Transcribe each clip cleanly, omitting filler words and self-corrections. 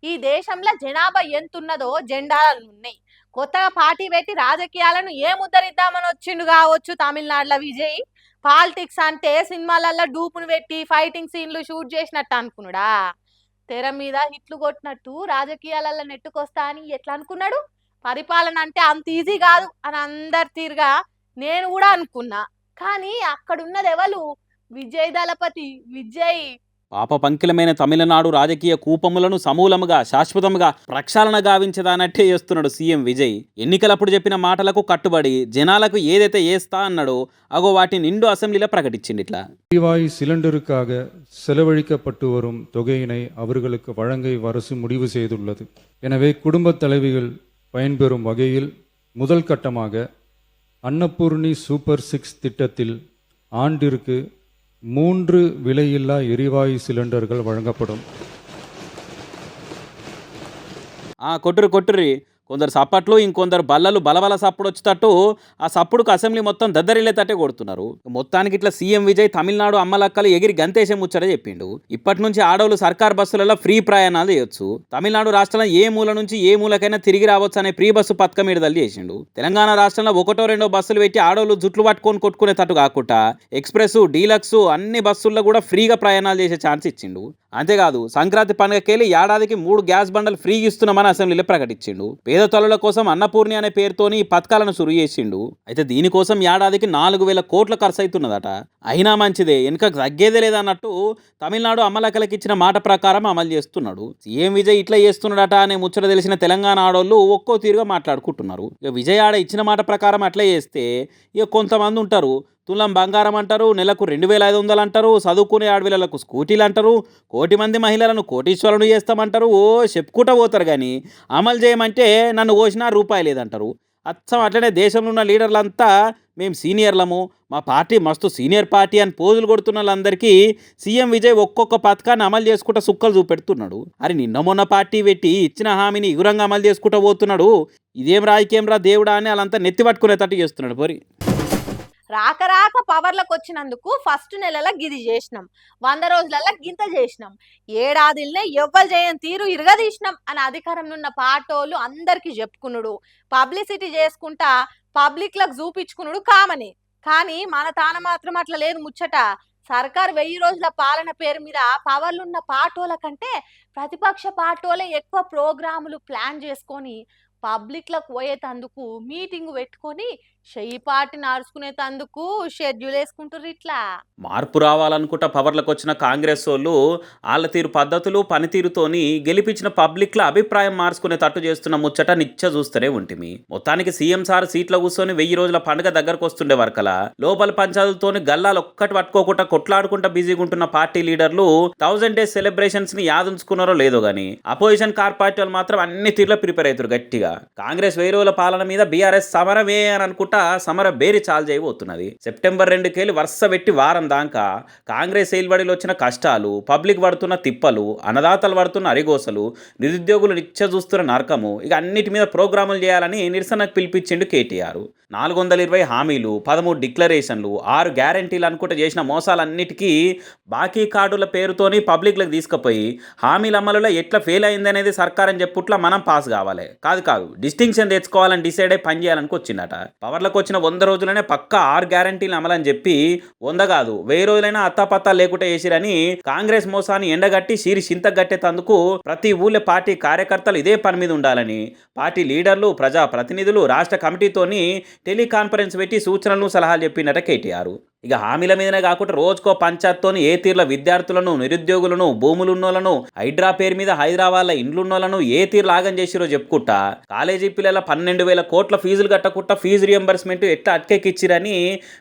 ఈ దేశంలో జనాభా ఎంతున్నదో జెండాలు ఉన్నాయి. కొత్తగా పార్టీ పెట్టి రాజకీయాలను ఏముద్ధరిద్దామని వచ్చిండు కావచ్చు తమిళనాడులో విజయ్. పాలిటిక్స్ అంటే సినిమాలలో డూపును పెట్టి ఫైటింగ్ సీన్లు షూట్ చేసినట్టు అనుకున్నాడా? తెర మీద హిట్లు కొట్టినట్టు రాజకీయాలలో నెట్టుకొస్తా అని ఎట్లా అనుకున్నాడు? పరిపాలన అంటే అంత ఈజీ కాదు అని అందరి తీరుగా నేను కూడా అనుకున్నా. కానీ అక్కడున్నది ఎవరు? విజయ్ దళపతి విజయ్. పాప పంకిలమైన తమిళనాడు రాజకీయ కూపములను సమూలముగా శాశ్వతముగా ప్రక్షాళన గావించదానట్టే చేస్తున్నాడు సీఎం విజయ్. ఎన్నికలప్పుడు చెప్పిన మాటలకు కట్టుబడి జనాలకు ఏదైతే ఏస్తా అన్నాడో అగో వాటి నిండు అసెంబ్లీలో ప్రకటించింది. ఇట్లా எரிவாயு சிலிண்டருக்காக செலவழிக்கப்பட்டு வரும் தொகையினை அவர்களுக்கு வழங்க அரசு முடிவு செய்துள்ளது. எனவே குடும்பத் தலைவிகள் பயன்பெறும் வகையில் முதல் கட்டமாக அன்னபூர்ணி சூப்பர் 6 திட்டத்தில் ஆண்டிற்கு 3 விலையில்லா எரிவாயு சிலிண்டர்கள் வழங்கப்படும். కొట్టుర్రి కొందరు సప్పట్లు ఇంకొందరు బల్లలు బలబల సప్పుడు వచ్చేటట్టు ఆ సప్పుడుకు అసెంబ్లీ మొత్తం దద్దరిల్లేటట్టే కొడుతున్నారు. మొత్తానికి ఇట్లా సీఎం విజయ్ తమిళనాడు అమ్మలక్కలు ఎగిరి గంతేసే ముచ్చట చెప్పిండు. ఇప్పటి నుంచి ఆడవాళ్ళు సర్కార్ బస్సులలో ఫ్రీ ప్రయాణాలు చేయొచ్చు. తమిళనాడు రాష్ట్రంలో ఏ మూల నుంచి ఏ మూలకైనా తిరిగి రావచ్చు అనే ఫ్రీ బస్సు పథకం విడుదల చేసిండు. తెలంగాణ రాష్ట్రంలో ఒకటో రెండో బస్సులు పెట్టి ఆడవాళ్ళు జుట్లు పట్టుకొని కొట్టుకునేటట్టు కాకుండా ఎక్స్ప్రెస్ డీలక్స్ అన్ని బస్సుల్లో కూడా ఫ్రీగా ప్రయాణాలు చేసే ఛాన్స్ ఇచ్చిండు. అంతేకాదు సంక్రాంతి పండుగకెళ్ళి ఏడాదికి 3 గ్యాస్ బండలు ఫ్రీగా ఇస్తున్నామని అసెంబ్లీలో ప్రకటించిండు. పేద తల్లుల కోసం అన్నపూర్ణి అనే పేరుతోని ఈ పథకాలను సురు చేసిండు. అయితే దీనికోసం ఏడాదికి 4,000 కోట్ల ఖర్చు అవుతున్నదట. అయినా మంచిదే, వెనుక తగ్గేదే లేదన్నట్టు తమిళనాడు అమ్మలక్కలకి ఇచ్చిన మాట ప్రకారం అమలు చేస్తున్నాడు. సీఎం విజయ్ ఇట్లా చేస్తున్నాడట అనే ముచ్చట తెలిసిన తెలంగాణ ఆడోళ్ళు ఒక్కో తీరుగా మాట్లాడుకుంటున్నారు. ఇక విజయ్ ఆడ ఇచ్చిన మాట ప్రకారం అట్లా చేస్తే ఇక కొంతమంది ఉంటారు తులం బంగారం అంటారు, నెలకు 2,500 అంటారు, చదువుకునే ఆడపిల్లలకు స్కూటీలు అంటారు, కోటి మంది మహిళలను కోటీశ్వరులు చేస్తామంటారు. చెప్పుకుంటూ పోతారు కానీ అమలు చేయమంటే నన్ను కోసినా రూపాయి లేదంటారు. అచ్చం అట్లనే దేశంలో ఉన్న లీడర్లంతా మేము సీనియర్లము, మా పార్టీ మస్తు సీనియర్ పార్టీ అని పోజులు కొడుతున్న వాళ్ళందరికీ సీఎం విజయ్ ఒక్కొక్క పథకాన్ని అమలు చేసుకుంటూ సుక్కలు చూపెడుతున్నాడు. అరే నిన్న మొన్న పార్టీ పెట్టి ఇచ్చిన హామీని ఇగురంగా అమలు చేసుకుంటూ పోతున్నాడు. ఇదేం రాజకీయం రా దేవుడా అని వాళ్ళంతా నెత్తి పట్టుకునేటట్టు చేస్తున్నాడు. పోరి రాక పవర్లకు వచ్చినందుకు ఫస్ట్ నెలలో గిది చేసినాం, 100 రోజులలో గింత చేసినాం, ఏడాదిలనే ఎవ్వరు చేయని తీరు ఇరగదీసినాం అని అధికారంలో ఉన్న పార్టోలు అందరికి చెప్పుకున్నాడు. పబ్లిసిటీ చేసుకుంటా పబ్లిక్లకు చూపించుకున్నాడు కామని. కానీ మన తాన మాత్రం అట్లా లేదు ముచ్చట. సర్కార్ 1000 రోజుల పాలన పేరు మీద పవర్లున్న పార్టోల కంటే ప్రతిపక్ష పార్టోలే ఎక్కువ ప్రోగ్రాములు ప్లాన్ చేసుకొని పబ్లిక్లకు పోయేటందుకు మీటింగ్ పెట్టుకొని చెయ్యి పార్టీ నడుచుకునేటందుకు షెడ్యూల్ వేసుకుంటారు. ఇట్లా మార్పు రావాలనుకుంటా పవర్లకు వచ్చిన కాంగ్రెస్ వాళ్ళు వాళ్ళ తీరు పద్ధతులు పనితీరుతోని గెలిపించిన పబ్లిక్ల అభిప్రాయం మార్చుకునేటట్టు చేస్తున్న ముచ్చట నిత్య చూస్తూనే ఉంటుంది. మొత్తానికి సీఎం సార్ సీట్లో కూర్చొని 1000 రోజుల పండుగ దగ్గరకు వస్తుండే వరకలా లోపల పంచాయతీలతోని గల్లాలు ఒక్కటి పట్టుకోకుండా కొట్లాడుకుంటా బిజీగా ఉంటున్న పార్టీ లీడర్లు 1000 డేస్ సెలబ్రేషన్స్ ని యాదుంచుకున్నారో లేదో గానీ అపోజిషన్ కార్ పార్టీ వాళ్ళు మాత్రం అన్ని తీరులో ప్రిపేర్ అవుతారు గట్టిగా. కాంగ్రెస్ 1000 రోజుల పాలన మీద బీఆర్ఎస్ సమరమే అని అనుకుంటా సమర బేరి చాలు చేయబోతున్నది. సెప్టెంబర్ 2 వరుస పెట్టి వారం దాకా కాంగ్రెస్ ఏలుబడిలో వచ్చిన కష్టాలు, పబ్లిక్ పడుతున్న తిప్పలు, అన్నదాతలు పడుతున్న అరిగోసలు, నిరుద్యోగులు నిత్య చూస్తున్న నరకము, ఇక అన్నిటి మీద ప్రోగ్రాములు చేయాలని నిరసనకు పిలిపించిండు కేటీఆర్. 420 హామీలు, 13 డిక్లరేషన్లు, 6 గ్యారంటీలు అనుకుంటే చేసిన మోసాలన్నిటికీ బాకీ కార్డుల పేరుతోని పబ్లిక్లకు తీసుకుపోయి హామీల అమలులో ఎట్లా ఫెయిల్ అయిందనేది సర్కార్ అని చెప్పుట్లా మనం పాస్ కావాలి. కాదు డిస్టింక్షన్ తెచ్చుకోవాలని డిసైడ్ అయి పని చేయాలనుకు వచ్చిందట. పవర్లకు వచ్చిన 100 రోజులనే పక్కా 6 గ్యారంటీలు అమలని చెప్పి 100 కాదు 1000 రోజులైనా అత్తాపత్తా లేకుండా చేసిరని కాంగ్రెస్ మోసాన్ని ఎండగట్టి సీరి చింతగట్టేందుకు ప్రతి ఊళ్ళో పార్టీ కార్యకర్తలు ఇదే పని మీద ఉండాలని పార్టీ లీడర్లు, ప్రజా ప్రతినిధులు రాష్ట్ర కమిటీతోని టెలికాన్ఫరెన్స్ పెట్టి సూచనలు సలహాలు చెప్పినట కేటీఆర్. ఇక హామీల మీదనే కాకుండా రోజుకో పంచాయత్తోని ఏ తీర్ల విద్యార్థులను, నిరుద్యోగులను, భూములున్నోళ్లను, హైడ్రా పేరు మీద హైదరాబాద్లో ఇండ్లున్నోళ్లను ఏ తీర్లు ఆగం చేసిరో చెప్పుకుంటా కాలేజీ పిల్లల 12,000 కోట్ల ఫీజులు కట్టకుండా ఫీజు రియంబర్స్మెంట్ ఎట్లా అట్కెక్కిచ్చిరని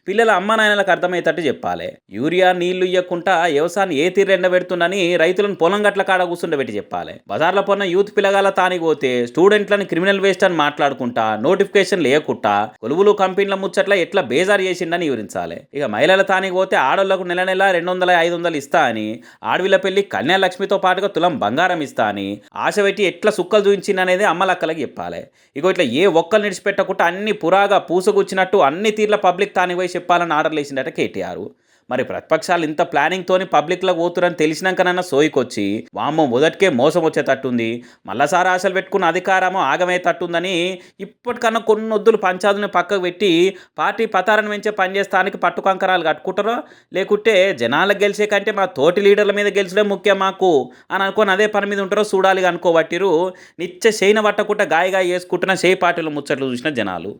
పిల్లల అమ్మ నాయనలకు అర్థమయ్యేటట్టు చెప్పాలి. యూరియా నీళ్లు ఇవ్వకుండా వ్యవసాయాన్ని ఏ తీరు ఎండబెడుతుందని రైతులను పొలం గట్ల కాడ కూర్చుండబెట్టి చెప్పాలి. బజార్లో పోన్న యూత్ పిల్లగాల తానికి పోతే స్టూడెంట్లను క్రిమినల్ వేస్ట్ అని మాట్లాడుకుంటా నోటిఫికేషన్ లేకుండా కొలువులు కంపెనీల ముచ్చట్ల ఎట్లా బేజారు చేసిండని వివరించాలి. ఇక మహిళల తానికి పోతే ఆడోళ్లకు నెల 200-500 ఇస్తా అని, ఆడవిళ్ళ పెళ్లి కన్యాలక్ష్మితో పాటుగా తులం బంగారం ఇస్తా అని ఆశ పెట్టి ఎట్లా సుక్కలు చూపించిందనేది అమ్మలక్కలకి చెప్పాలి. ఇక ఇట్లా ఏ ఒక్కలు నిడిచిపెట్టకుండా అన్ని పురాగా పూసగుచ్చినట్టు అన్ని తీర్ల పబ్లిక్ తానికి పోయి చెప్పాలని ఆర్డర్లు వేసిందట కేటీఆర్. మరి ప్రతిపక్షాలు ఇంత ప్లానింగ్తోని పబ్లిక్లో పోతురని తెలిసినాకనన్నా సోయికొచ్చి వామ్మో మొదటికే మోసం వచ్చేటట్టుంది, మళ్ళసారి ఆశలు పెట్టుకున్న అధికారమో ఆగమయ్యేటట్టుందని ఇప్పటికన్నా కొన్ని వద్దులు పంచాదుని పక్కకు పెట్టి పార్టీ పతారాన్ని పెంచే పనిచేస్తానికి పట్టుకంకరాలు కట్టుకుంటారో, లేకుంటే జనాలకు గెలిచే కంటే మా తోటి లీడర్ల మీద గెలిచడం ముఖ్యం మాకు అని అనుకొని అదే పని మీద ఉంటారో చూడాలి అనుకోబట్టిరు. నిత్య చేయన పట్టకుండా గాయగా వేసుకుంటున్న చేయి పార్టీలు ముచ్చట్లు చూసిన జనాలు.